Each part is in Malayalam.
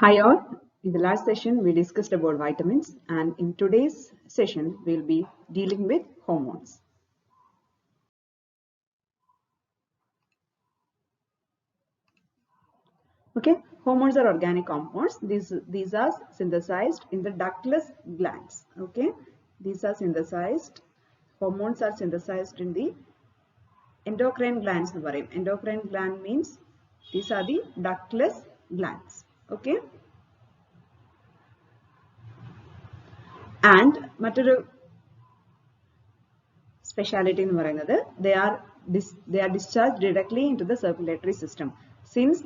Hi all. In the last session, we discussed about vitamins, and in today's session, we'll be dealing with hormones. Okay, hormones are organic compounds. These are synthesized in the ductless glands. Okay, these are synthesized. Hormones are synthesized in the endocrine glands. Endocrine gland means these are the ductless glands. Okay, and മറ്റൊരു speciality എന്ന് പറയുന്നത് they are discharged directly into the circulatory system. Since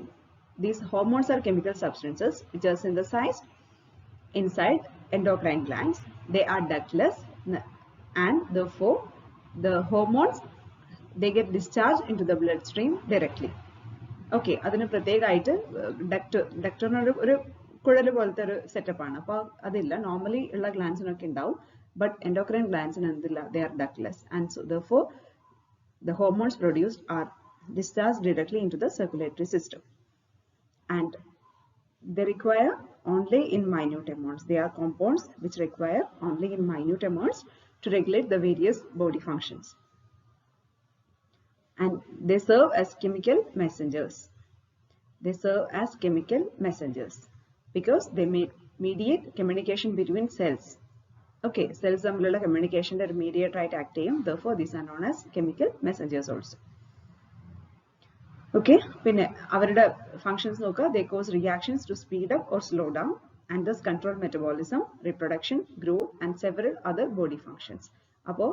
these hormones are chemical substances which are synthesized inside endocrine glands, they are ductless and therefore the hormones they get discharged into the bloodstream directly. Okay, അതിന് പ്രത്യേകമായിട്ട് ഡക്ടറിനൊരു കുഴൽ പോലത്തെ ഒരു സെറ്റപ്പ് ആണ്. അപ്പോൾ അതില്ല, നോർമലി ഉള്ള ഗ്ലാൻസിനൊക്കെ ഉണ്ടാവും. But endocrine glands they are ductless, and so therefore the hormones produced are discharged directly into the circulatory system, and they require only in minute amounts. They are compounds which require only in minute amounts to regulate the various body functions, and they serve as chemical messengers. They serve as chemical messengers because they mediate communication between cells. Okay, cells തമ്മിലുള്ള communication ഒരു mediator ആയിട്ട് act ചെയ്യും. Therefore, these are known as chemical messengers also. Okay, പിന്നെ അവരുടെ functions നോക്കുക. They cause reactions to speed up or slow down and thus control metabolism, reproduction, growth and several other body functions. അപ്പോൾ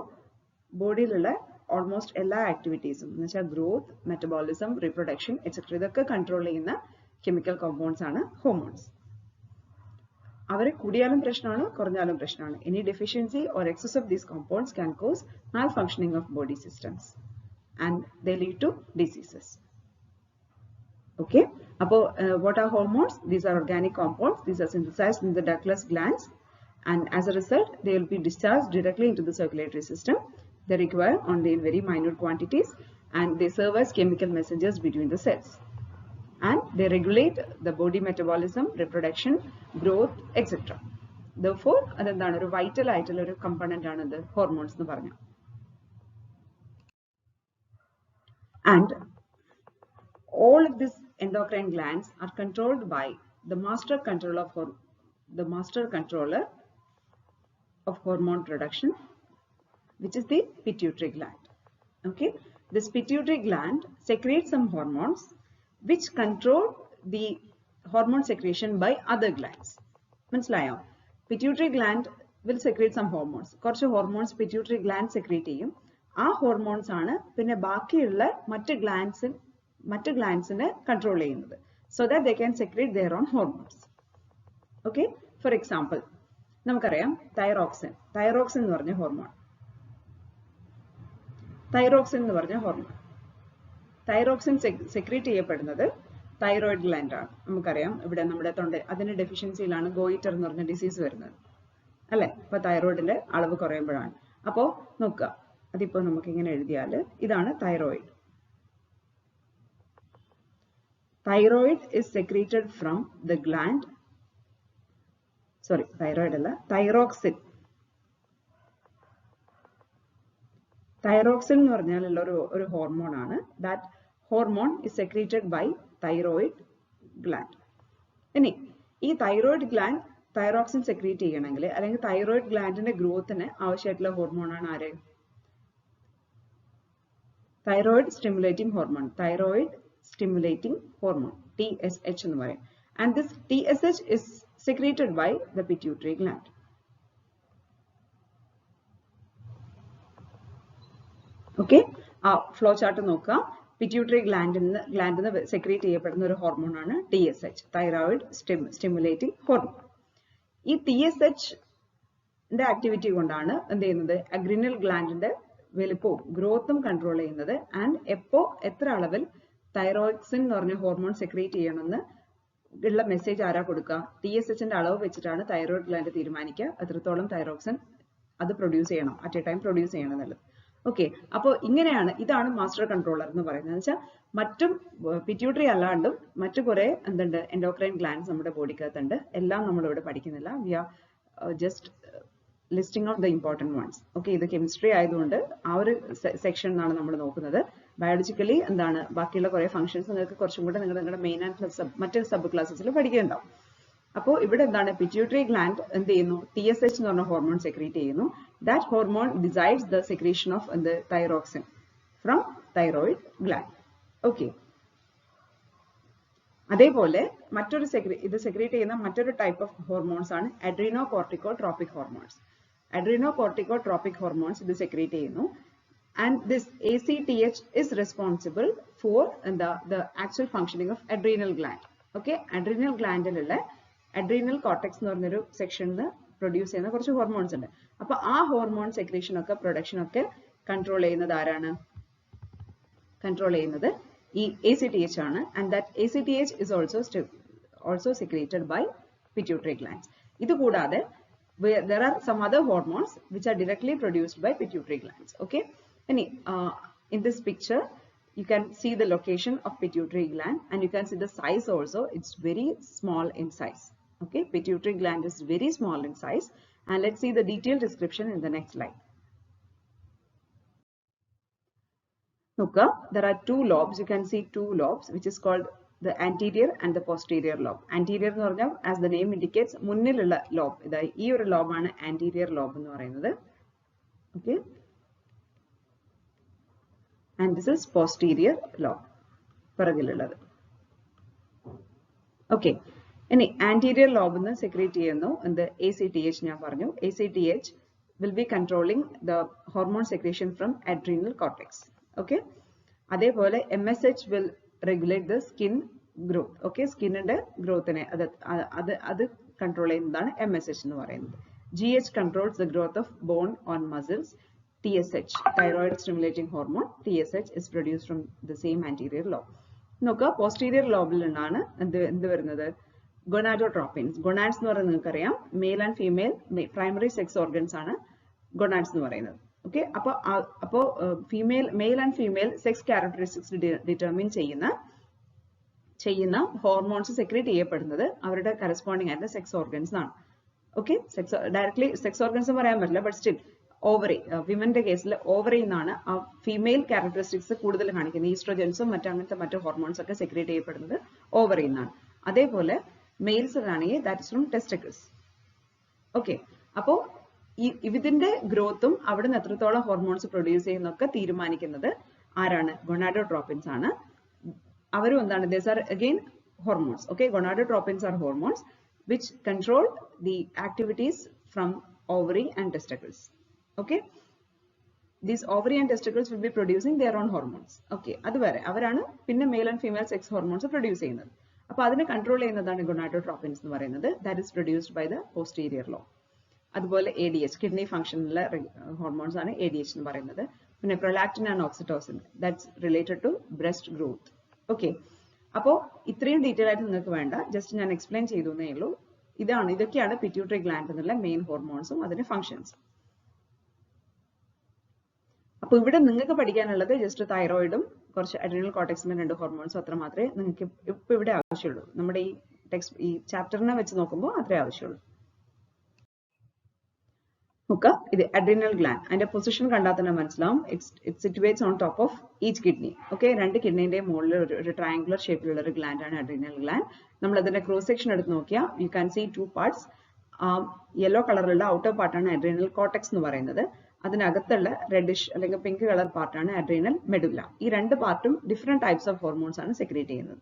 ബോഡിയിലുള്ള ഓൾമോസ്റ്റ് എല്ലാ ആക്ടിവിറ്റീസും എന്ന് വെച്ചാൽ ഗ്രോത്ത്, മെറ്റബോളിസം, റീപ്രൊഡക്ഷൻ എക്സെട്ര ഇതൊക്കെ കൺട്രോൾ ചെയ്യുന്ന കെമിക്കൽ കോമ്പൗണ്ട്സ് ആണ് ഹോർമോൺസ്. അവർ കൂടിയാലും പ്രശ്നമാണ്, കുറഞ്ഞാലും പ്രശ്നമാണ്. Any deficiency or excess of these compounds can cause malfunctioning of body systems and they lead to diseases. Okay, what are hormones? These are organic compounds. These are synthesized in the ductless glands, and as a result they will be discharged directly into the circulatory system. They require only in very minute quantities and they serve as chemical messengers between the cells. And they regulate the body metabolism, reproduction, growth, etc. Therefore, അതെന്താണ് ഒരു vital ആയിട്ടുള്ള ഒരു component ആണ് ഇത് hormones എന്ന് പറഞ്ഞു. And all of these endocrine glands are controlled by the master controller of hormone production, which is the pituitary gland. Okay, this pituitary gland secretes some hormones which control the hormone secretion by other glands. മനസ്സിലായോ? Pituitary gland will secrete some hormones. കുറച്ച് hormones pituitary gland secrete ചെയ്യും. ആ hormones ആണ് പിന്നെ ബാക്കിയുള്ള മറ്റ് glandsനെ control ചെയ്യുന്നത്. So that they can secrete their own hormones. Okay, for example, നമുക്കറിയാം thyroxine. Thyroxine എന്ന് പറഞ്ഞ ഹോർമോൺ. തൈറോക്സിൻ സെക്രീറ്റ് ചെയ്യപ്പെടുന്നത് തൈറോയിഡ് ഗ്ലാൻഡ് ആണ്. നമുക്കറിയാം ഇവിടെ നമ്മുടെ അതിന്റെ ഡെഫിഷ്യൻസിയിലാണ് ഗോയിറ്റർ എന്ന് പറഞ്ഞ ഡിസീസ് വരുന്നത് അല്ലെ. അപ്പൊ തൈറോയിഡിന്റെ അളവ് കുറയുമ്പോഴാണ്. അപ്പോ നോക്കുക, അതിപ്പോ നമുക്ക് ഇങ്ങനെ എഴുതിയാൽ ഇതാണ് thyroid. Thyroid is secreted from the gland. Sorry, thyroid അല്ല, thyroxine. Thyroxine എന്ന് പറഞ്ഞാൽ ഒരു ഹോർമോൺ ആണ്. That hormone is secreted by thyroid gland. ഇനി ഈ തൈറോയിഡ് ഗ്ലാൻഡ് തൈറോക്സിൻ സെക്രീറ്റ് ചെയ്യണമെങ്കിൽ അല്ലെങ്കിൽ തൈറോയിഡ് ഗ്ലാൻഡിന്റെ ഗ്രോത്തിന് ആവശ്യമായിട്ടുള്ള ഹോർമോൺ ആണ് ആര്? Thyroid stimulating hormone. TSH എന്ന് പറയും. And this TSH is secreted by the pituitary gland. Okay, flow chart നോക്കുക. പിറ്റ്യൂട്ടറി ഗ്ലാൻഡിൽ സെക്രീറ്റ് ചെയ്യപ്പെടുന്ന ഒരു ഹോർമോൺ ആണ് TSH, തൈറോയിഡ് സ്റ്റിമുലേറ്റിംഗ് ഹോർമോൺ. ഈ TSHന്റെ ആക്ടിവിറ്റി കൊണ്ടാണ് എന്ത് ചെയ്യുന്നത്? അഗ്രിനൽ ഗ്ലാൻഡിന്റെ വലുപ്പവും ഗ്രോത്തും കൺട്രോൾ ചെയ്യുന്നത്. ആൻഡ് എത്ര അളവിൽ തൈറോക്സിൻ എന്ന് പറഞ്ഞ ഹോർമോൺ സെക്രീറ്റ് ചെയ്യണമെന്ന് ഉള്ള മെസ്സേജ് ആരാ കൊടുക്കുക? TSHന്റെ അളവ് വെച്ചിട്ടാണ് തൈറോയിഡ് ഗ്ലാൻഡ് തീരുമാനിക്കുക എത്രത്തോളം തൈറോക്സിൻ അത് പ്രൊഡ്യൂസ് ചെയ്യണം, അറ്റ് എ ടൈം പ്രൊഡ്യൂസ് ചെയ്യണം എന്നുള്ളത്. ഓക്കെ, അപ്പോൾ ഇങ്ങനെയാണ്, ഇതാണ് മാസ്റ്റർ കൺട്രോളർ എന്ന് പറയുന്നത്. വെച്ചാൽ മറ്റും പിറ്റ്യൂട്ടറി അല്ലാണ്ടും മറ്റു കുറെ എന്തുണ്ട് എൻഡോക്രൈൻ ഗ്ലാൻഡ്സ് നമ്മുടെ ബോഡിക്കകത്തുണ്ട്. എല്ലാം നമ്മളിവിടെ പഠിക്കുന്നില്ല. We are just listing of the important ones. Okay, ഇത് കെമിസ്ട്രി ആയതുകൊണ്ട് ആ ഒരു സെക്ഷൻ ആണ് നമ്മൾ നോക്കുന്നത്. ബയോളജിക്കലി എന്താണ് ബാക്കിയുള്ള കുറെ ഫംഗ്ഷൻസ് നിങ്ങൾക്ക് കുറച്ചും കൂടെ നിങ്ങളുടെ മെയിൻ ആൻഡ് പ്ലസ് മറ്റ് സബ് ക്ലാസ്സസിൽ പഠിക്കുന്നുണ്ടാവും. അപ്പോൾ ഇവിടെ എന്താണ് പിറ്റ്യൂട്ടറി ഗ്ലാൻഡ് എന്ത് ചെയ്യുന്നു, TSH എന്ന് പറഞ്ഞ ഹോർമോൺ സെക്രീറ്റ് ചെയ്യുന്നു. That hormone decides the secretion of എന്ത് thyroxine from thyroid gland. Okay, അതേപോലെ മറ്റൊരു ഇത് സെക്രീറ്റ് ചെയ്യുന്ന മറ്റൊരു ടൈപ്പ് ഓഫ് ഹോർമോൺസ് ആണ് അഡ്രീനോകോർട്ടിക്കോട്രോപിക് ഹോർമോൺസ്. അഡ്രീനോകോർട്ടിക്കോട്രോപിക് ഹോർമോൺസ് ഇത് സെക്രീറ്റ് ചെയ്യുന്നു. And this ACTH is responsible for the actual functioning of adrenal gland. Okay, adrenal gland ലുള്ള adrenal cortex എന്ന് പറഞ്ഞൊരു സെക്ഷനിൽ പ്രൊഡ്യൂസ് ചെയ്യുന്ന കുറച്ച് ഹോർമോൺസ് ഉണ്ട്. അപ്പൊ ആ ഹോർമോൺ സെക്രീഷൻ ഒക്കെ പ്രൊഡക്ഷൻ ഒക്കെ കൺട്രോൾ ചെയ്യുന്നത് ആരാണ്? കൺട്രോൾ ചെയ്യുന്നത് ഈ ACTH ആണ്. And that ACTH is also secreted by pituitary glands. ഇത് കൂടാതെ there are some other hormones which are directly produced by pituitary glands. Okay, in this picture you can see the location of pituitary gland and you can see the size also. It's very small in size. Okay, pituitary gland is very small in size. And let's see the detailed description in the next slide. Okay, there are two lobes. You can see two lobes which is called the anterior and the posterior lobe. Anterior എന്ന് പറഞ്ഞാൽ as the name indicates മുന്നിലുള്ള lobe. ഇതായി ഈ ഒരു lobe ആണ് anterior lobe എന്ന് പറയുന്നത്. Okay, and this is posterior lobe, പിറകിലുള്ളത്. Okay, ഇനി anterior lobe ന്ന് സെക്രീറ്റ് ചെയ്യുന്നു എന്ത് ACTH. ഞാൻ പറഞ്ഞു ACTH will be controlling the hormone secretion from adrenal cortex. Okay, അതേപോലെ MSH will regulate the skin growth. Okay, സ്കിന്നിന്റെ ഗ്രോത്തിനെ അത് കൺട്രോൾ ചെയ്യുന്നതാണ് MSH എന്ന് പറയുന്നത്. GH controls the growth of bone on muscles. TSH, thyroid stimulating hormone, TSH is produced from the same anterior lobe. നോക്കുക, posterior lobe ലാണ് എന്ത് വരുന്നത്? ഗൊനാഡോട്രോപ്പിൻസ്. ഗൊനാഡ്സ് എന്ന് പറയുന്നത് നിങ്ങൾക്കറിയാം mail and female primary sex organs ആണ് ഗൊനാഡ്സ് എന്ന് പറയുന്നത്. ഓക്കെ, അപ്പോൾ mail and female sex characteristics determine ചെയ്യുന്ന ഹോർമോൺസ് സെക്രീറ്റ് ചെയ്യപ്പെടുന്നത് അവരുടെ കറസ്പോണ്ടിങ് ആയിട്ടുള്ള സെക്സ് ഓർഗൻസ് ആണ്. ഓക്കെ, ഡയറക്ട്ലി സെക്സ് ഓർഗൻസ് പറയാൻ പറ്റില്ല, ബട്ട് സ്റ്റിൽ ഓവറി, വിമന്റെ കേസിൽ ഓവറി എന്നാണ് ആ ഫീമെയിൽ ക്യാരക്ടറിസ്റ്റിക്സ് കൂടുതൽ കാണിക്കുന്നത്. ഈസ്ട്രോജൻസും മറ്റു ഹോർമോൺസ് ഒക്കെ സെക്രീറ്റ് ചെയ്യപ്പെടുന്നത് ഓവറി എന്നാണ്. അതേപോലെ മെയിൽസിലാണെങ്കിൽ that is from testicles. Okay, അപ്പോൾ ഇതിന്റെ ഗ്രോത്തും അവിടെ നിന്ന് എത്രത്തോളം ഹോർമോൺസ് പ്രൊഡ്യൂസ് ചെയ്യുന്നൊക്കെ തീരുമാനിക്കുന്നത് ആരാണ്? ഗൊനാഡോട്രോപ്പിൻസ് ആണ്. അവരും എന്താണ്? These are again hormones. Okay, gonadotropins are hormones which control the activities from ovary and testicles. Okay, these ovary and testicles will be producing their own hormones. Okay, അതുവരെ അവരാണ് പിന്നെ male and female sex hormones produce ചെയ്യുന്നത്. അപ്പൊ അതിനെ കൺട്രോൾ ചെയ്യുന്നതാണ് ഗൊനാഡോട്രോപ്പിൻസ് എന്ന് പറയുന്നത്. That is produced by the posterior lobe. അതുപോലെ ADH, കിഡ്നി ഫംഗ്ഷനിലുള്ള ഹോർമോൺസ് ആണ് ADH എന്ന് പറയുന്നത്. പിന്നെ prolactin and oxytocin, that's related to breast growth. Okay, അപ്പോൾ ഇത്രയും ഡീറ്റെയിൽ ആയിട്ട് നിങ്ങൾക്ക് വേണ്ട, ജസ്റ്റ് ഞാൻ എക്സ്പ്ലെയിൻ ചെയ്തു എന്നേ ഉള്ളൂ. ഇതൊക്കെയാണ് പിറ്റ്യൂട്ടറി ഗ്ലാൻഡ് എന്നുള്ള മെയിൻ ഹോർമോൺസും അതിന്റെ ഫംഗ്ഷൻസും. അപ്പോൾ ഇവിടെ നിങ്ങൾക്ക് പഠിക്കാനുള്ളത് ജസ്റ്റ് തൈറോയിഡും കുറച്ച് അഡ്രീനൽ കോർട്ടെക്സിന്റെ 2 ഹോർമോൺസും അത്ര മാത്രമേ നിങ്ങൾക്ക് ഇപ്പൊ ഇവിടെ ആവശ്യമുള്ളൂ. നമ്മുടെ ഈ ചാപ്റ്ററിനെ വെച്ച് നോക്കുമ്പോൾ അത്രേ ആവശ്യമുള്ളൂ. നോക്കുക, ഇത് അഡ്രീനൽ ഗ്ലാൻഡ്. അതിന്റെ പൊസിഷൻ കണ്ടാൽ തന്നെ മനസ്സിലാവും. It situates on top of each kidney. Okay, 2 കിഡ്നിന്റെ മുകളിൽ ഒരു ട്രയാങ്കുലർ ഷേപ്പിലുള്ള ഒരു ഗ്ലാൻഡ് ആണ് അഡ്രീനൽ ഗ്ലാൻഡ്. നമ്മൾ അതിന്റെ ക്രോസ് സെക്ഷൻ എടുത്ത് നോക്കിയാൽ you can see 2 parts. Yellow കളറിലുള്ള ഔട്ടർ പാർട്ടാണ് അഡ്രീനൽ കോർട്ടെക്സ് എന്ന് പറയുന്നത്. അതിനകത്തുള്ള റെഡിഷ് അല്ലെങ്കിൽ പിങ്ക് കളർ പാർട്ടാണ് അഡ്രീനൽ മെഡുല്ല. ഈ 2 പാർട്ടും ഡിഫറെന്റ് ടൈപ്സ് ഓഫ് ഹോർമോൺസ് ആണ് സെക്രീറ്റ് ചെയ്യുന്നത്.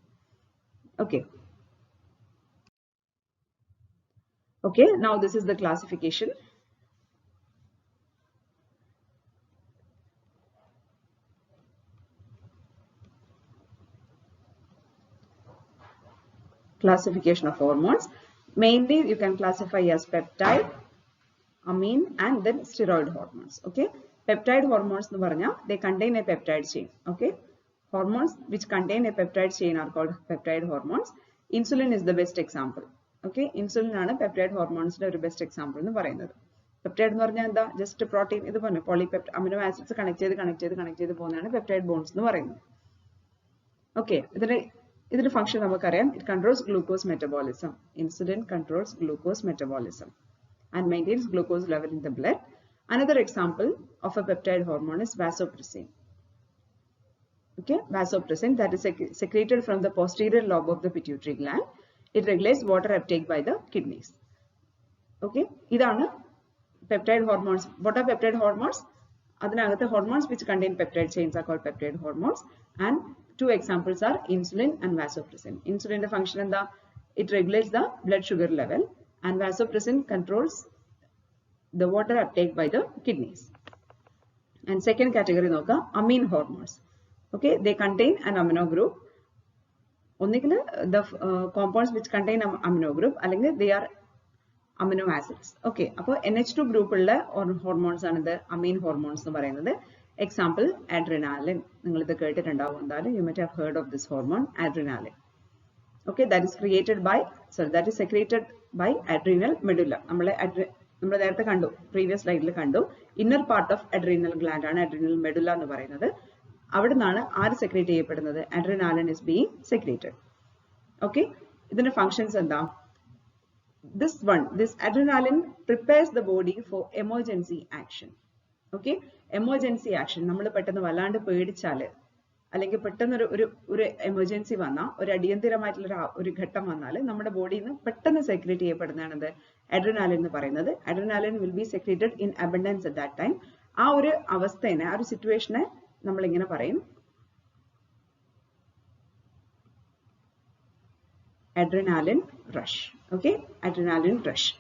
Okay, now this is the classification. Classification of hormones. Mainly you can classify as peptide, amine and then steroid hormones. Okay, peptide hormones nu paranja, they contain a peptide chain. Okay, hormones which contain a peptide chain are called peptide hormones. Insulin is the best example. Okay, insulin aanu peptide hormones ന്റെ ഒരു best example nu parayunnathu. Peptide എന്ന് പറഞ്ഞാൽ എന്താ? ജസ്റ്റ് പ്രോട്ടീൻ ഇത് പറഞ്ഞു പോളിപെപ്റ്റൈഡ് അമിനോ ആസിഡ്സ് കണക്ട് ചെയ്ത് പോകുന്നതാണ് പെപ്റ്റൈഡ് ബോൺസ് എന്ന് പറയുന്നത്. ഓക്കെ, ഇതിന്റെ ഫംഗ്ഷൻ നമുക്കറിയാം. It controls glucose metabolism. Insulin controls glucose metabolism and maintains glucose level in the blood. Another example of a peptide hormone is vasopressin. Okay, vasopressin that is secreted from the posterior lobe of the pituitary gland. It regulates water uptake by the kidneys. Okay, idana peptide hormones. What are peptide hormones? Adinagate hormones which contain peptide chains are called peptide hormones, and two examples are insulin and vasopressin. Insulin function and it regulates the blood sugar level, and vasopressin controls the water uptake by the kidneys. And second category noka amine hormones. Okay, they contain an amino group. Onnikile the compounds which contain amino group allengi they are amino acids. Okay, appo NH2 group ulla hormones aanu the amine hormones nu parayunnathu. Example adrenaline. Ningal idu kettittundavu endale, you might have heard of this hormone adrenaline. Okay, that is secreted by adrenal medulla. നമ്മളെ നേരത്തെ കണ്ടു, പ്രീവിയസ് സ്ലൈഡിൽ കണ്ടു. Inner part of adrenal gland ആണ് അഡ്രീനൽ മെഡുല്ല എന്ന് പറയുന്നത്. അവിടെ നിന്നാണ് ആര് സെക്രേറ്റ് ചെയ്യപ്പെടുന്നത്? Adrenaline is being secreted. Okay, ഇതിന്റെ ഫങ്ഷൻസ് എന്താ? This adrenaline prepares the body for emergency action. Okay, emergency action. നമ്മൾ പെട്ടെന്ന് വല്ലാണ്ട് പേടിച്ചാല് അല്ലെങ്കിൽ പെട്ടെന്ന് ഒരു എമർജൻസി വന്നാൽ, ഒരു അടിയന്തരമായിട്ടുള്ള ഒരു ഘട്ടം വന്നാൽ നമ്മുടെ ബോഡിയിൽ നിന്ന് പെട്ടെന്ന് സെക്രേറ്റ് ചെയ്യപ്പെടുന്നതാണ് അഡ്രിനാലിൻ എന്ന് പറയുന്നത്. Adrenaline will be secreted in abundance at that time. ആ ഒരു അവസ്ഥയെ, ആ ഒരു സിറ്റുവേഷനെ നമ്മൾ ഇങ്ങനെ പറയും adrenaline rush. Okay, adrenaline rush.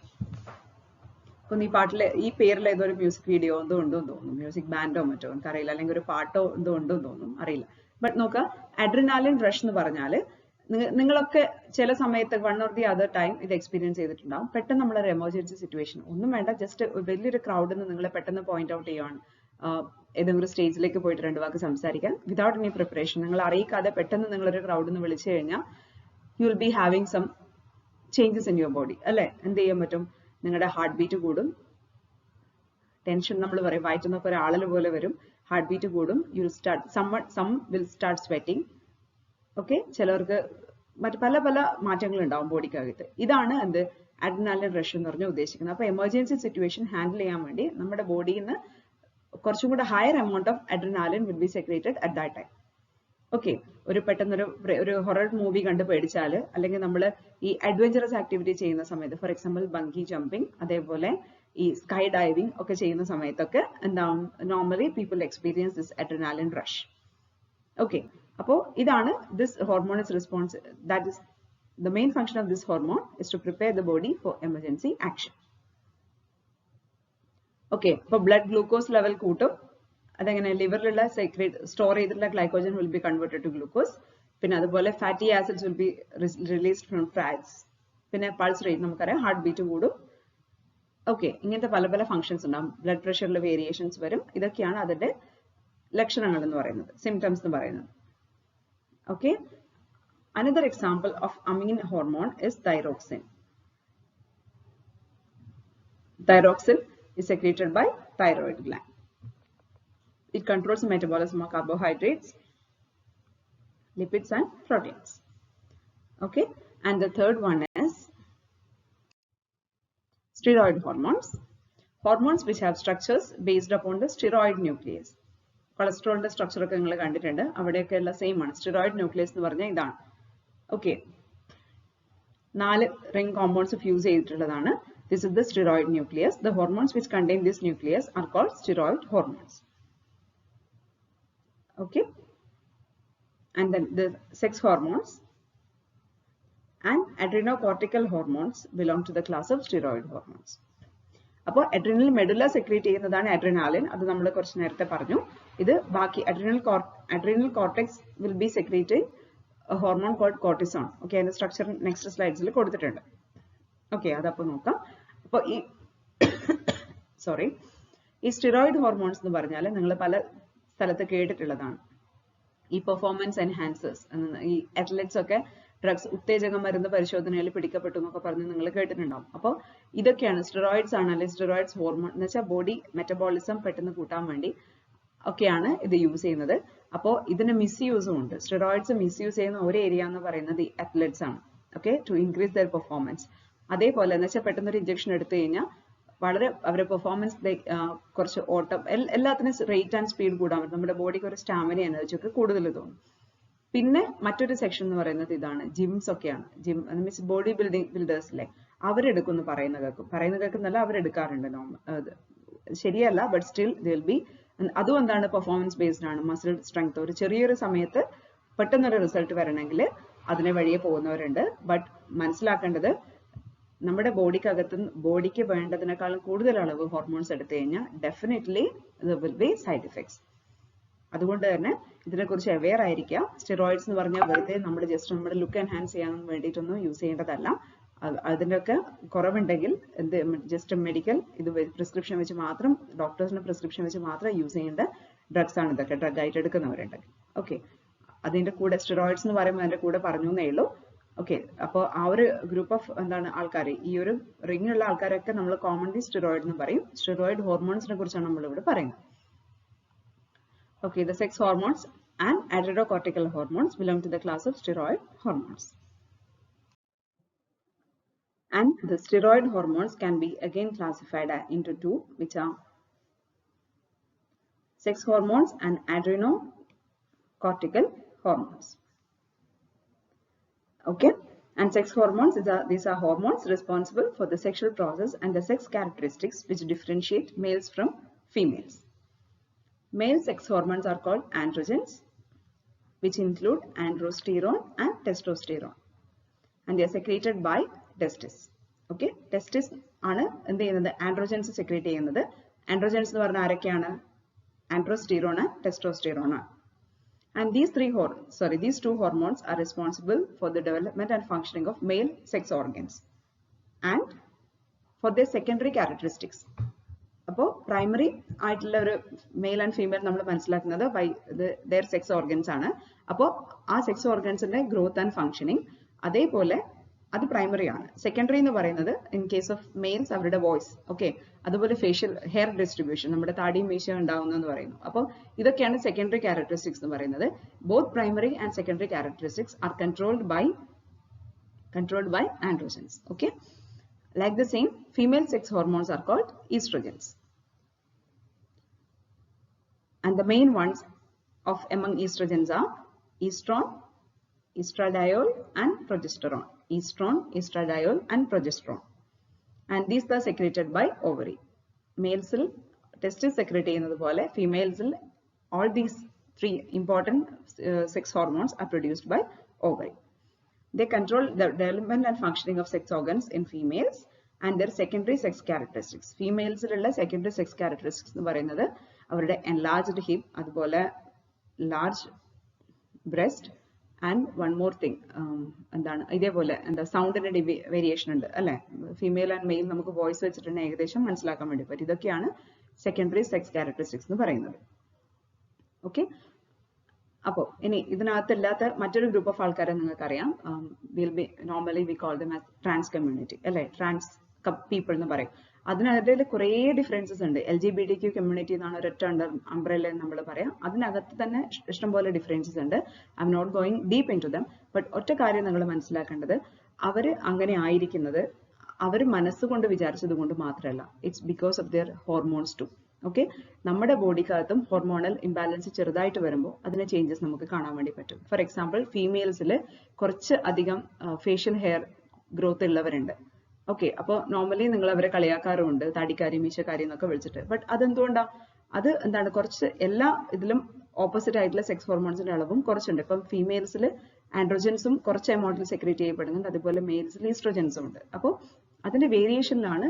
അപ്പം ഈ പാട്ടിലെ ഈ പേരിൽ ഏതൊരു മ്യൂസിക് വീഡിയോ എന്തോ ഉണ്ടോന്ന് തോന്നുന്നു, മ്യൂസിക് ബാൻഡോ മറ്റോ എനിക്കറിയില്ല, അല്ലെങ്കിൽ ഒരു പാട്ടോ എന്തോ ഉണ്ടോന്ന് തോന്നുന്നു, അറിയില്ല. ബട്ട് നോക്കുക, അഡ്രിനാലിൻ റഷ് എന്ന് പറഞ്ഞാൽ നിങ്ങളൊക്കെ ചില സമയത്ത് one or the other time ഇത് എക്സ്പീരിയൻസ് ചെയ്തിട്ടുണ്ടാവും. പെട്ടെന്ന് നമ്മളൊരു എമർജൻസി സിറ്റുവേഷൻ, ഒന്നും വേണ്ട, ജസ്റ്റ് വലിയൊരു ക്രൗഡിൽ നിന്ന് നിങ്ങളെ പെട്ടെന്ന് പോയിന്റ് ഔട്ട് ചെയ്യുവാണ്, ഏതെങ്കിലും സ്റ്റേജിലേക്ക് പോയിട്ട് 2 വാക്ക് സംസാരിക്കാൻ വിതൗട്ട് എനി പ്രിപ്പറേഷൻ, നിങ്ങൾ അറിയിക്കാതെ പെട്ടെന്ന് നിങ്ങളൊരു ക്രൗഡിൽ നിന്ന് വിളിച്ചു കഴിഞ്ഞാൽ you will be having some changes in your body അല്ലേ? എന്ത് ചെയ്യാൻ പറ്റും? നിങ്ങളുടെ ഹാർട്ട് ബീറ്റ് കൂടും, ടെൻഷൻ നമ്മൾ പറയും വയറ്റുന്നൊക്കെ ഒരു ആളൽ പോലെ വരും, ഹാർട്ട് ബീറ്റ് കൂടും, you will start some will start sweating. Okay, ചിലർക്ക് മറ്റ് പല പല മാറ്റങ്ങൾ ഉണ്ടാവും ബോഡിക്കകത്ത്. ഇതാണ് എന്ത് അഡ്രിനാലിൻ റഷ് എന്ന് പറഞ്ഞാൽ ഉദ്ദേശിക്കുന്നത്. അപ്പൊ എമർജൻസി സിറ്റുവേഷൻ ഹാൻഡിൽ ചെയ്യാൻ വേണ്ടി നമ്മുടെ ബോഡിയിൽ നിന്ന് കുറച്ചും കൂടെ higher amount of adrenaline will be secreted at that time. Okay, ഒരു പെട്ടെന്നൊരു ഹൊറർ മൂവി കണ്ട് പേടിച്ചാൽ, അല്ലെങ്കിൽ നമ്മൾ ഈ അഡ്വഞ്ചറസ് ആക്ടിവിറ്റി ചെയ്യുന്ന സമയത്ത്, ഫോർ എക്സാമ്പിൾ ബങ്കി ജമ്പിങ്, അതേപോലെ ഈ സ്കൈ ഡൈവിംഗ് ഒക്കെ ചെയ്യുന്ന സമയത്തൊക്കെ എന്താവും, normally people experience this adrenaline rush. Okay, അപ്പോൾ ഇതാണ് this hormone is response, that is the main function of this hormone is to prepare the body for emergency action. Okay, അപ്പോൾ ബ്ലഡ് ഗ്ലൂക്കോസ് ലെവൽ കൂട്ടും. അതെങ്ങനെ? ലിവറിലുള്ള സ്റ്റോർ ചെയ്തിട്ടുള്ള glycogen will be converted to glucose. പിന്നെ അതുപോലെ fatty acids will be released from fats. പിന്നെ പൾസ് റേറ്റ് നമുക്കറിയാം, ഹാർട്ട് ബീറ്റ് കൂടും. ഓക്കെ, ഇങ്ങനത്തെ പല പല ഫംഗ്ഷൻസ് ഉണ്ടാകും. ബ്ലഡ് പ്രഷറിൽ വേരിയേഷൻസ് വരും. ഇതൊക്കെയാണ് അതിന്റെ ലക്ഷണങ്ങൾ എന്ന് പറയുന്നത്, സിംറ്റംസ് എന്ന് പറയുന്നത്. Okay, another example of amine hormone is thyroxine. Thyroxine is secreted by thyroid gland. It controls the metabolism of carbohydrates, lipids and proteins. Okay, and the third one is steroid hormones. Hormones which have structures based upon the steroid nucleus. Cholesterol structure ഒക്കെ നിങ്ങൾ കണ്ടിട്ടുണ്ട്, അവിടെയൊക്കെ ഉള്ള സെയിം ആണ്. steroid nucleus എന്ന് പറഞ്ഞാൽ ഇതാണ്. ഓക്കെ, 4 റിംഗ് കോമ്പൗണ്ട്സ് ഫ്യൂസ് ചെയ്തിട്ടുള്ളതാണ്. This is the steroid nucleus. The hormones which contain this nucleus are called steroid hormones. Okay, and then the sex hormones and adrenocortical hormones belong to the class of steroid hormones. അപ്പോൾ adrenal medulla secrete ചെയ്യുന്നതാണ് adrenaline. അത് നമ്മൾ കുറച്ച് നേരത്തെ പറഞ്ഞു. ഇത് ബാക്കി adrenal cortex will be secreting a hormone called cortisol. Okay, അതിന്റെ സ്ട്രക്ചർ നെക്സ്റ്റ് സ്ലൈഡ്സിൽ കൊടുത്തിട്ടുണ്ട്. ഓക്കെ, അതപ്പോൾ നോക്കാം. അപ്പോൾ ഈ സ്റ്റിറോയിഡ് ഹോർമോൺസ് എന്ന് പറഞ്ഞാൽ നിങ്ങൾ പല സ്ഥലത്ത് കേട്ടിട്ടുള്ളതാണ്. ഈ പെർഫോമൻസ് എൻഹാൻസേഴ്സ്, ഈ അത്ലറ്റ്സ് ഒക്കെ ഡ്രഗ്സ് ഉത്തേജക മരുന്ന് പരിശോധനയിൽ പിടിക്കപ്പെട്ടു എന്നൊക്കെ പറഞ്ഞ് നിങ്ങൾ കേട്ടിട്ടുണ്ടാവും. അപ്പോൾ ഇതൊക്കെയാണ് സ്റ്റിറോയിഡ്സ് ആണ്, അല്ലെങ്കിൽ സ്റ്റിറോയിഡ്സ് ഹോർമോൺ എന്ന് വെച്ചാൽ ബോഡി മെറ്റബോളിസം പെട്ടെന്ന് കൂട്ടാൻ വേണ്ടി ഒക്കെയാണ് ഇത് യൂസ് ചെയ്യുന്നത്. അപ്പോൾ ഇതിന് മിസ്യൂസും ഉണ്ട്. സ്റ്റിറോയിഡ്സ് മിസ്യൂസ് ചെയ്യുന്ന ഒരു ഏരിയ എന്ന് പറയുന്നത് അത്ലറ്റ്സ് ആണ്. Okay, to increase their performance. അതേപോലെ എന്ന് വെച്ചാൽ പെട്ടെന്ന് ഒരു ഇഞ്ചക്ഷൻ എടുത്തു കഴിഞ്ഞാൽ വളരെ അവരുടെ പെർഫോമൻസ് കുറച്ച് ഓട്ടം എല്ലാത്തിനും റേറ്റ് ആൻഡ് സ്പീഡ് കൂടാൻ പറ്റും. നമ്മുടെ ബോഡിക്ക് ഒരു സ്റ്റാമിന എനർജിയൊക്കെ കൂടുതൽ തോന്നും. പിന്നെ മറ്റൊരു സെക്ഷൻ എന്ന് പറയുന്നത് ഇതാണ്, ജിംസ് ഒക്കെയാണ്. ജിം മീൻസ് ബോഡി ബിൽഡേഴ്സിലെ അവരെടുക്കുമെന്ന് പറയുന്ന കേൾക്കുന്നല്ല, അവരെടുക്കാറുണ്ട്. ശരിയല്ല, ബട്ട് സ്റ്റിൽ ദിൽ ബി. അതും എന്താണ്, പെർഫോമൻസ് ബേസ്ഡ് ആണ്. മസിൽ സ്ട്രെങ്ത് ഒരു ചെറിയൊരു സമയത്ത് പെട്ടെന്നൊരു റിസൾട്ട് വരണമെങ്കിൽ അതിനെ വഴിയെ പോകുന്നവരുണ്ട്. ബട്ട് മനസ്സിലാക്കേണ്ടത്, നമ്മുടെ ബോഡിക്ക് വേണ്ടതിനേക്കാളും കൂടുതൽ അളവ് ഹോർമോൺസ് എടുത്തു കഴിഞ്ഞാൽ definitely will be side effects. അതുകൊണ്ട് തന്നെ ഇതിനെക്കുറിച്ച് അവെയർ ആയിരിക്കുക. സ്റ്റിറോയിഡ്സ് എന്ന് പറഞ്ഞാൽ വെറുതെ നമ്മുടെ ലുക്ക് എൻഹാൻസ് ചെയ്യാൻ വേണ്ടിയിട്ടൊന്നും യൂസ് ചെയ്യേണ്ടതല്ല. അതിൻ്റെയൊക്കെ കുറവുണ്ടെങ്കിൽ ജസ്റ്റ് മെഡിക്കൽ പ്രിസ്ക്രിപ്ഷൻ വെച്ച് മാത്രം, ഡോക്ടേഴ്സിന്റെ പ്രിസ്ക്രിപ്ഷൻ വെച്ച് മാത്രം യൂസ് ചെയ്യേണ്ട ഡ്രഗ്സ് ആണ് ഇതൊക്കെ, ഡ്രഗ് ആയിട്ട് എടുക്കുന്നവരുണ്ടെങ്കിൽ. ഓക്കെ, അതിന്റെ കൂടെ സ്റ്റിറോയിഡ്സ് എന്ന് പറയുമ്പോൾ അതിന്റെ കൂടെ പറഞ്ഞു എന്നേ ഉള്ളൂ. ഓക്കെ, അപ്പോൾ ആ ഒരു ഗ്രൂപ്പ് ഓഫ് ആൾക്കാർ, ഈ ഒരു റിങ്ങിലുള്ള ആൾക്കാരൊക്കെ നമ്മൾ കോമൺലി സ്റ്റിറോയിഡ് എന്ന് പറയും. സ്റ്റിറോയിഡ് ഹോർമോൺസിനെ കുറിച്ചാണ് നമ്മൾ ഇവിടെ പറയുന്നത്. Okay, the sex hormones and adrenocortical hormones belong to the class of steroid hormones. And the steroid hormones can be again classified into two, which are sex hormones and adrenocortical hormones. Okay, and sex hormones, these are hormones responsible for the sexual process and the sex characteristics which differentiate males from females. Male sex hormones are called androgens, which include androsterone and testosterone, and they are secreted by testis. Okay, testis ആണ് എന്ത് ചെയ്യുന്നത്, ആൻഡ്രോജൻസ് സെക്രീറ്റ് ചെയ്യുന്നത്. ആൻഡ്രോജൻസ് എന്ന് പറഞ്ഞാൽ ആരൊക്കെയാണ്? ആൻഡ്രോസ്റ്റീറോൺ, testosterone. And these two hormones are responsible for the development and functioning of male sex organs and for their secondary characteristics. അപ്പോൾ പ്രൈമറി ആയിട്ടുള്ള ഒരു മെയിൽ ആൻഡ് ഫീമെയിൽ നമ്മൾ മനസ്സിലാക്കുന്നത് their sex organs ആണ്. അപ്പോൾ ആ സെക്സ് ഓർഗൻസിന്റെ ഗ്രോത്ത് ആൻഡ് ഫംഗ്ഷനിങ് അതേപോലെ അത് പ്രൈമറി ആണ്. സെക്കൻഡറി എന്ന് പറയുന്നത് ഇൻ കേസ് ഓഫ് മെയിൽസ് അവരുടെ വോയിസ്, ഓക്കെ, അതുപോലെ ഫേഷ്യൽ ഹെയർ ഡിസ്ട്രിബ്യൂഷൻ, നമ്മുടെ താടിയും മീശയും ഉണ്ടാവുന്നു എന്ന് പറയുന്നു. അപ്പോൾ ഇതൊക്കെയാണ് സെക്കൻഡറി ക്യാരക്ടറിസ്റ്റിക്സ് എന്ന് പറയുന്നത്. Both primary and secondary characteristics are controlled by androgens. Okay, like the same, female sex hormones are called estrogens, and the main ones among estrogens are estrogen, estradiol and progesterone. Estrogen, estradiol and progesterone, and these are secreted by ovary. Males testis secrete ചെയ്യുന്നത് പോലെ females all these three important sex hormones are produced by ovary. They control the development and functioning of sex organs in females and their secondary sex characteristics. Females secondary sex characteristics എന്ന് പറയുന്നത് അവരുടെ enlarged hip, അതുപോലെ large breast, and one more thing, എന്താണ് ഇതേപോലെ സൗണ്ടിന്റെ വേരിയേഷൻ ഉണ്ട് അല്ലെ. ഫീമെയിൽ ആൻഡ് മെയിൽ നമുക്ക് വോയിസ് വെച്ചിട്ടുണ്ട് ഏകദേശം മനസ്സിലാക്കാൻ വേണ്ടി പറ്റും. ഇതൊക്കെയാണ് സെക്കൻഡറി സെക്സ് ക്യാരക്ടറിസ്റ്റിക്സ് എന്ന് പറയുന്നത്. ഓക്കെ, അപ്പോൾ ഇനി ഇതിനകത്തില്ലാത്ത മറ്റൊരു ഗ്രൂപ്പ് ഓഫ് ആൾക്കാരെ നിങ്ങൾക്കറിയാം. Normally we call them as trans community അല്ലെ, ട്രാൻസ് പീപ്പിൾ എന്ന് പറയും. അതിനകത്ത് കുറേ ഡിഫറൻസസ് ഉണ്ട്. LGBTQ കമ്മ്യൂണിറ്റി എന്നാണ് ഒരൊറ്റ അംബ്രല്ല നമ്മൾ പറയാം. അതിനകത്ത് തന്നെ ഇഷ്ടംപോലെ ഡിഫറൻസസ് ഉണ്ട്. I'm not going deep into them. But ഒറ്റ കാര്യം നിങ്ങൾ മനസ്സിലാക്കേണ്ടത്, അവർ അങ്ങനെ ആയിരിക്കുന്നത് അവർ മനസ്സുകൊണ്ട് വിചാരിച്ചത് കൊണ്ട് മാത്രമല്ല, it's because of their hormones too. Okay, നമ്മുടെ ബോഡിക്കകത്തും ഹോർമോണൽ ഇംബാലൻസ് ചെറുതായിട്ട് വരുമ്പോൾ അതിന് ചേഞ്ചസ് നമുക്ക് കാണാൻ വേണ്ടി പറ്റും. ഫോർ എക്സാമ്പിൾ, ഫീമെയിൽസിൽ കുറച്ച് അധികം ഫേഷ്യൽ ഹെയർ ഗ്രോത്ത് ഉള്ളവരുണ്ട്. ഓക്കെ, അപ്പോൾ നോർമലി നിങ്ങൾ അവരെ കളിയാക്കാറുമുണ്ട്, താടിക്കാരി മീശക്കാരി എന്നൊക്കെ വിളിച്ചിട്ട്. ബട്ട് അതെന്തുകൊണ്ടാണ്? അത് എന്താണ്, കുറച്ച് എല്ലാ ഇതിലും ഓപ്പോസിറ്റ് ആയിട്ടുള്ള സെക്സ് ഹോർമോൺസിന്റെ അളവും കുറച്ചുണ്ട്. ഇപ്പം ഫീമെയിൽസിൽ ആൻഡ്രോജൻസും കുറച്ച് എമൗണ്ടിൽ സെക്രീറ്റ് ചെയ്യപ്പെടുന്നുണ്ട്, അതുപോലെ മെയിൽസിൽ ഈസ്ട്രോജൻസും ഉണ്ട്. അപ്പോൾ അതിന്റെ വേരിയേഷനിലാണ്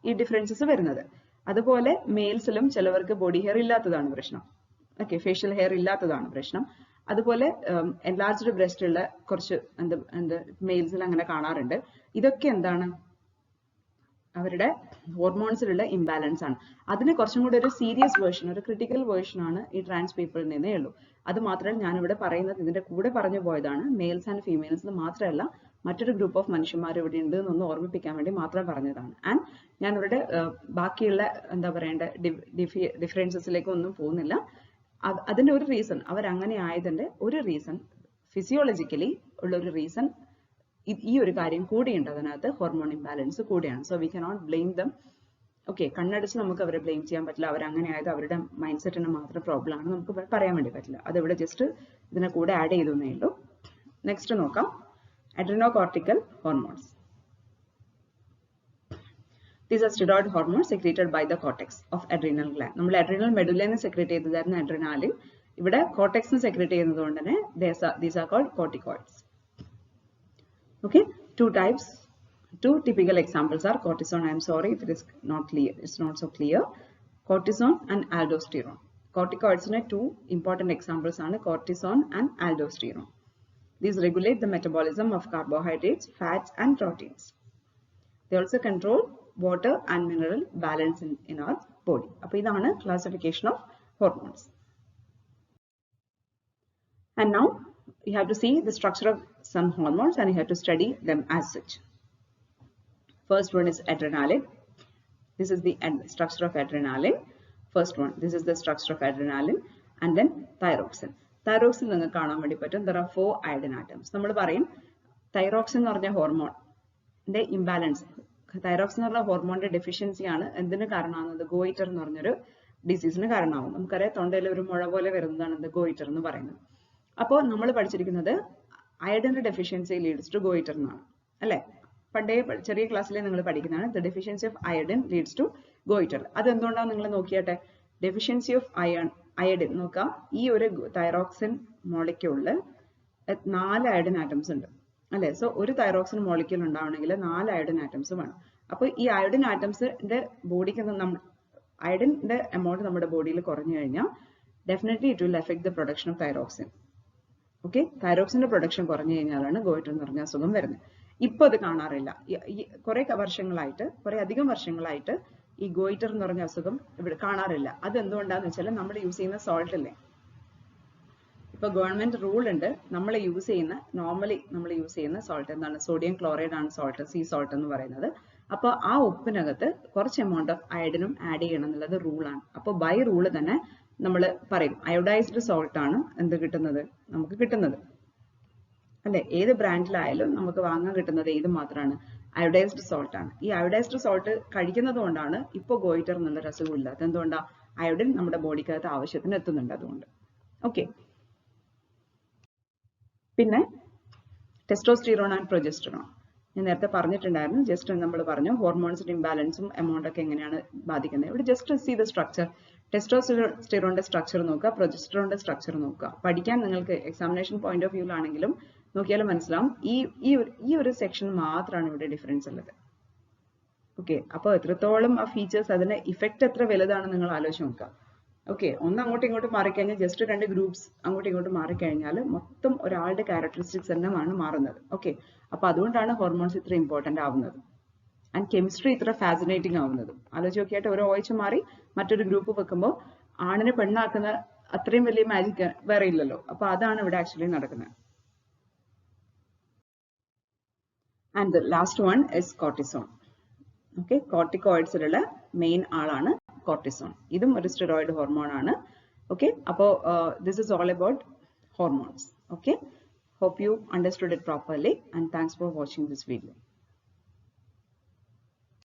ഈ ഡിഫറൻസസ് വരുന്നത്. അതുപോലെ മെയിൽസിലും ചിലവർക്ക് ബോഡി ഹെയർ ഇല്ലാത്തതാണ് പ്രശ്നം. ഓക്കെ, ഫേഷ്യൽ ഹെയർ ഇല്ലാത്തതാണ് പ്രശ്നം. അതുപോലെ എൻലാർജ്ഡ് ബ്രസ്റ്റ് ഉള്ള കുറച്ച് മെയിൽസിൽ അങ്ങനെ കാണാറുണ്ട്. ഇതൊക്കെ എന്താണ്, അവരുടെ ഹോർമോൺസിലുള്ള ഇംബാലൻസ് ആണ്. അതിന് കുറച്ചും കൂടി ഒരു സീരിയസ് വേർഷൻ, ഒരു ക്രിട്ടിക്കൽ വേർഷൻ ആണ് ഈ ട്രാൻസ് പീപ്പിളിൽ നിന്നേ ഉള്ളൂ. അത് മാത്രമല്ല ഞാനിവിടെ പറയുന്നത്, ഇതിന്റെ കൂടെ പറഞ്ഞു പോയതാണ്, മെയിൽസ് ആൻഡ് ഫീമെയിൽസ് മാത്രമല്ല മറ്റൊരു ഗ്രൂപ്പ് ഓഫ് മനുഷ്യന്മാർ ഇവിടെ ഉണ്ട് എന്നൊന്ന് ഓർമ്മിപ്പിക്കാൻ വേണ്ടി മാത്രം പറഞ്ഞതാണ്. ആൻഡ് ഞാൻ ഇവിടെ ബാക്കിയുള്ള എന്താ പറയേണ്ട ഡിഫറൻസസിലേക്ക് ഒന്നും പോകുന്നില്ല. അതിന്റെ ഒരു റീസൺ, അവരങ്ങനെ ആയതിന്റെ ഒരു റീസൺ, ഫിസിയോളജിക്കലി ഉള്ള ഒരു റീസൺ ഈ ഒരു കാര്യം കൂടിയുണ്ട് അതിനകത്ത്, ഹോർമോൺ ഇംബാലൻസ് കൂടിയാണ്. So we cannot blame them. Okay, കണ്ണടിച്ച് നമുക്ക് അവരെ ബ്ലെയിം ചെയ്യാൻ പറ്റില്ല. അവരങ്ങനെ ആയത് അവരുടെ മൈൻഡ് സെറ്റിന് മാത്രം പ്രോബ്ലം ആണ് നമുക്ക് പറയാൻ വേണ്ടി പറ്റില്ല. അതിവിടെ ജസ്റ്റ് ഇതിനെ കൂടെ ആഡ് ചെയ്തേ ഉള്ളൂ. നെക്സ്റ്റ് നോക്കാം, adrenocortical hormones. These are steroid hormones secreted by the cortex of adrenal gland. നമ്മൾ adrenal medulla നെ secrete ചെയ്തതായിരുന്നു adrenaline. ഇവിടെ cortex നെ secrete ചെയ്യുന്നതുകൊണ്ട് തന്നെ these are called corticoids. Okay, two types, two typical examples are cortisone. I am sorry if it is not clear, it's not so clear. Cortisone and aldosterone. Corticoids ne two important examples are cortisone and aldosterone. These regulate the metabolism of carbohydrates, fats and proteins. They also control water and mineral balance in our body. അപ്പോൾ ഇതാണ് classification of hormones. And now you have to see the structure of some hormones and you have to study them as such. First one is adrenaline. This is the structure of adrenaline. First one, this is the structure of adrenaline. And then thyroxine. Thyroxine നിങ്ങൾക്ക് കാണാൻ വേണ്ടി പറ്റും. There are 4 iodine atoms. നമ്മൾ പറയും തൈറോക്സിൻ എന്ന് പറഞ്ഞ ഹോർമോണിന്റെ ഇംബാലൻസ്, തൈറോക്സിൻ എന്ന് പറഞ്ഞ ഹോർമോണിന്റെ ഡെഫിഷ്യൻസി ആണ് എന്തിന് കാരണമാകുന്നത്, ഗോയിറ്റർ എന്ന് പറഞ്ഞൊരു ഡിസീസിന് കാരണമാകും. നമുക്കറിയാം തൊണ്ടയിൽ ഒരു മുഴ പോലെ വരുന്നതാണ് എന്ത്, ഗോയിറ്റർ എന്ന് പറയുന്നത്. അപ്പോൾ നമ്മൾ പഠിച്ചിരിക്കുന്നത് അയഡിന്റെ ഡെഫിഷ്യൻസി ലീഡ്സ് ടു ഗോയിറ്റർ എന്നാണ് അല്ലെ. പണ്ടേ ചെറിയ ക്ലാസ്സിലെ നിങ്ങൾ പഠിക്കുന്നതാണ് the deficiency of iodine leads to goitre. അത് എന്തുകൊണ്ടാണ് നിങ്ങൾ നോക്കിയാട്ടെ, ഡെഫിഷ്യൻസി ഓഫ് അയഡിൻ നോക്കാം. ഈ ഒരു തൈറോക്സിൻ മോളിക്യൂളില് 4 അയഡിൻ ആറ്റംസ് ഉണ്ട് അല്ലെ. സോ ഒരു തൈറോക്സിൻ മോളിക്യൂൾ ഉണ്ടാവണമെങ്കിൽ 4 അയഡിൻ ആറ്റംസ് വേണം. അപ്പോൾ ഈ അയഡിൻ ആറ്റംസിന്റെ ബോഡിക്ക് അയഡിന്റെ എമൗണ്ട് നമ്മുടെ ബോഡിയിൽ കുറഞ്ഞു കഴിഞ്ഞാൽ definitely it will affect the production of thyroxine. Okay, തൈറോക്സിന്റെ പ്രൊഡക്ഷൻ കുറഞ്ഞു കഴിഞ്ഞാലാണ് ഗോയിറ്റർ എന്ന് പറഞ്ഞ അസുഖം വരുന്നത്. ഇപ്പൊ അത് കാണാറില്ല. കുറെ അധികം വർഷങ്ങളായിട്ട് ഈ ഗോയിറ്റർ എന്ന് പറഞ്ഞ അസുഖം ഇവിടെ കാണാറില്ല. അത് എന്തുകൊണ്ടാന്ന് വെച്ചാൽ നമ്മൾ യൂസ് ചെയ്യുന്ന സോൾട്ട് അല്ലേ. ഇപ്പൊ ഗവൺമെന്റ് റൂൾ ഉണ്ട്, നമ്മൾ നോർമലി നമ്മൾ യൂസ് ചെയ്യുന്ന സോൾട്ട് എന്താണ്, സോഡിയം ക്ലോറൈഡ് ആണ് സോൾട്ട്, സീ സോൾട്ട് എന്ന് പറയുന്നത്. അപ്പൊ ആ ഉപ്പിനകത്ത് കുറച്ച് എമൗണ്ട് ഓഫ് അയഡിനും ആഡ് ചെയ്യണം എന്നുള്ളത് റൂളാണ്. അപ്പൊ ബൈ റൂള് തന്നെ നമ്മൾ പറയും അയോഡൈസ്ഡ് സോൾട്ട് ആണ് നമുക്ക് കിട്ടുന്നത് അല്ലെ. ഏത് ബ്രാൻഡിലായാലും നമുക്ക് വാങ്ങാൻ കിട്ടുന്നത് ഏത് മാത്രമാണ്, അയോഡൈസ്ഡ് സോൾട്ട് ആണ്. ഈ അയോഡൈസ്ഡ് സോൾട്ട് കഴിക്കുന്നത് കൊണ്ടാണ് ഇപ്പോൾ ഗോയിറ്റർ എന്നുള്ള അസുഖം ഇല്ലാത്തത്. എന്തുകൊണ്ടാ, അയോഡിൻ നമ്മുടെ ബോഡിക്കകത്ത് ആവശ്യത്തിന് എത്തുന്നുണ്ട് അതുകൊണ്ട്. ഓക്കെ, പിന്നെ ടെസ്റ്റോസ്റ്റിറോൺ ആൻഡ് പ്രൊജസ്റ്ററോൺ ഞാൻ നേരത്തെ പറഞ്ഞിട്ടുണ്ടായിരുന്നു. ജസ്റ്റ് നമ്മൾ പറഞ്ഞു ഹോർമോൺസിന്റെ ഇംബാലൻസും എമൗണ്ട് ഒക്കെ എങ്ങനെയാണ് ബാധിക്കുന്നത്. ഇവിടെ ജസ്റ്റ് സീ ദ സ്ട്രക്ചർ. ടെസ്റ്റോസ്റ്റിറോണിന്റെ സ്ട്രക്ചർ നോക്കുക, പ്രൊജസ്റ്ററോണിന്റെ സ്ട്രക്ചർ നോക്കുക. പഠിക്കാൻ നിങ്ങൾക്ക് എക്സാമിനേഷൻ പോയിന്റ് ഓഫ് വ്യൂവിൽ ആണെങ്കിലും നോക്കിയാലും മനസ്സിലാവും ഈ ഒരു സെക്ഷൻ മാത്രമാണ് ഇവിടെ ഡിഫറൻസ് ഉള്ളത്. ഓക്കെ, അപ്പോൾ എത്രത്തോളം ആ ഫീച്ചേഴ്സ്, അതിന്റെ ഇഫക്റ്റ് എത്ര വലുതാണ് നിങ്ങൾ ആലോചിച്ച് നോക്കുക. ഓക്കെ, ഒന്ന് അങ്ങോട്ടും ഇങ്ങോട്ടും മാറിക്കഴിഞ്ഞാൽ, ജസ്റ്റ് 2 ഗ്രൂപ്പ്സ് അങ്ങോട്ടും ഇങ്ങോട്ടും മാറിക്കഴിഞ്ഞാൽ മൊത്തം ഒരാളുടെ ക്യാരക്ടറിസ്റ്റിക്സ് തന്നെയാണ് മാറുന്നത്. ഓക്കെ, അപ്പൊ അതുകൊണ്ടാണ് ഹോർമോൺസ് ഇത്ര ഇമ്പോർട്ടന്റ് ആവുന്നത് ആൻഡ് കെമിസ്ട്രി ഇത്ര ഫാസിനേറ്റിംഗ് ആവുന്നതും. ആലോചിച്ച് നോക്കിയായിട്ട് ഓരോ OH മാറി മറ്റൊരു ഗ്രൂപ്പ് വെക്കുമ്പോൾ ആണിനെ പെണ്ണാക്കുന്ന അത്രയും വലിയ മാജിക് വേറെ ഇല്ലല്ലോ. അപ്പൊ അതാണ് ഇവിടെ ആക്ച്വലി നടക്കുന്നത്. And the last one is cortisone. Okay, corticoidsലുള്ള മെയിൻ ആളാണ് cortisone. ഇതും ഒരു steroid hormone ആണ്. Okay, അപ്പോൾ this is all about hormones. Okay, hope you understood it properly and thanks for watching this video.